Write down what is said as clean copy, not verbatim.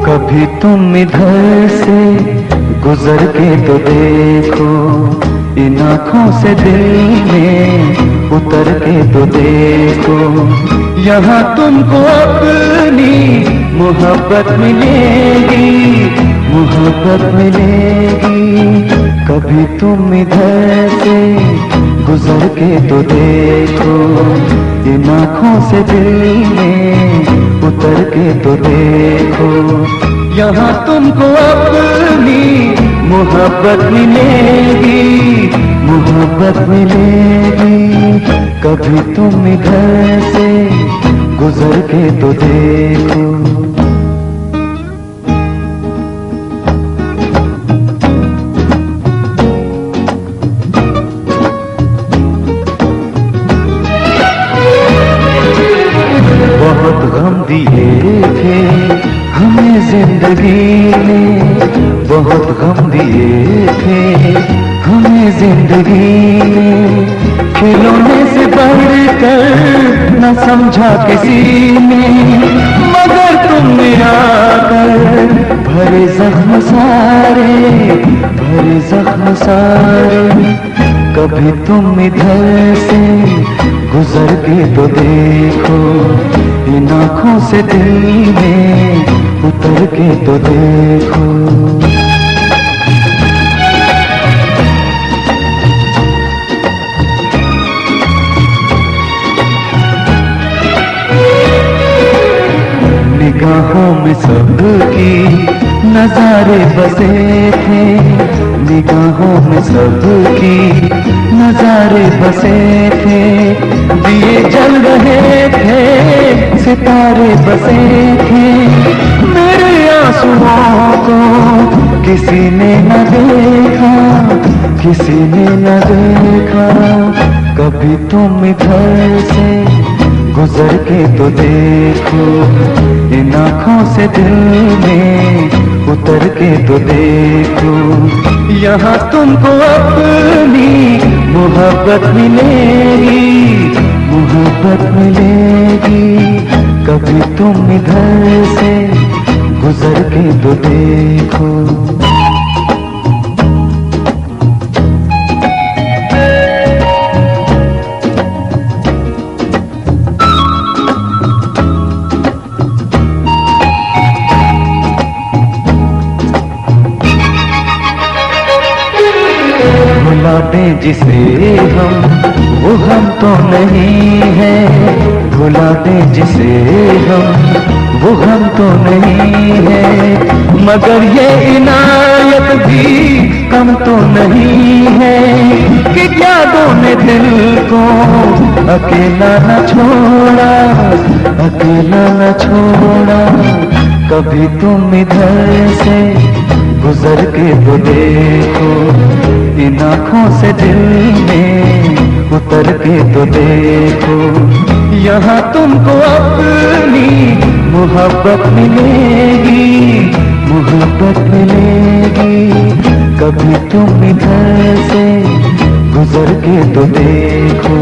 कभी तुम इधर से गुजर के तो देखो, इन आँखों से दिल में उतर के तो देखो। यहाँ तुमको अपनी मोहब्बत मिलेगी, मोहब्बत मिलेगी। कभी तुम इधर से गुजर के तो देखो, इन आँखों से दिल में उतर के तो देखो। यहाँ तुमको अपनी मोहब्बत मिलेगी, मोहब्बत मिलेगी। कभी तुम इधर से गुजर के तो देखो। बहुत गम दिए थे हमें जिंदगी ने, बहुत गम दिए थे हमें जिंदगी ने। खिलौने से बढ़कर न समझा किसी ने, मगर तुमने आकर भरे जख्म सारे, भरे जख्म सारे। कभी तुम इधर से गुजर के तो देखो, इन आँखों से दिल में उतर के तो देखो। निगाहों में सबकी नजारे बसे थे, निगाहों में सबकी नजारे बसे थे। दिए जल रहे थे, सितारे बसे थे। मेरे आंसुओं को किसी ने न देखा, किसी ने न देखा। कभी तुम इधर से गुजर के तो देखो, इन आँखों से दिल में उतर के तो देखो। यहाँ तुमको अपनी मोहब्बत मिलेगी, मोहब्बत मिलेगी। कभी तुम इधर से गुजर के तो देखो। भुला दें जिसे हम, वो हम तो नहीं है। भुला दें जिसे हम, वो हम तो नहीं है। मगर ये इनायत भी कम तो नहीं है कि यादों ने दिल को अकेला न छोड़ा, अकेला न छोड़ा। कभी तुम इधर से गुजर के तो देखो, इन आँखों से दिल में उतर के तो देखो। यहाँ तुमको अपनी मोहब्बत मिलेगी, मोहब्बत मिलेगी। कभी तुम इधर से गुजर के तो देखो।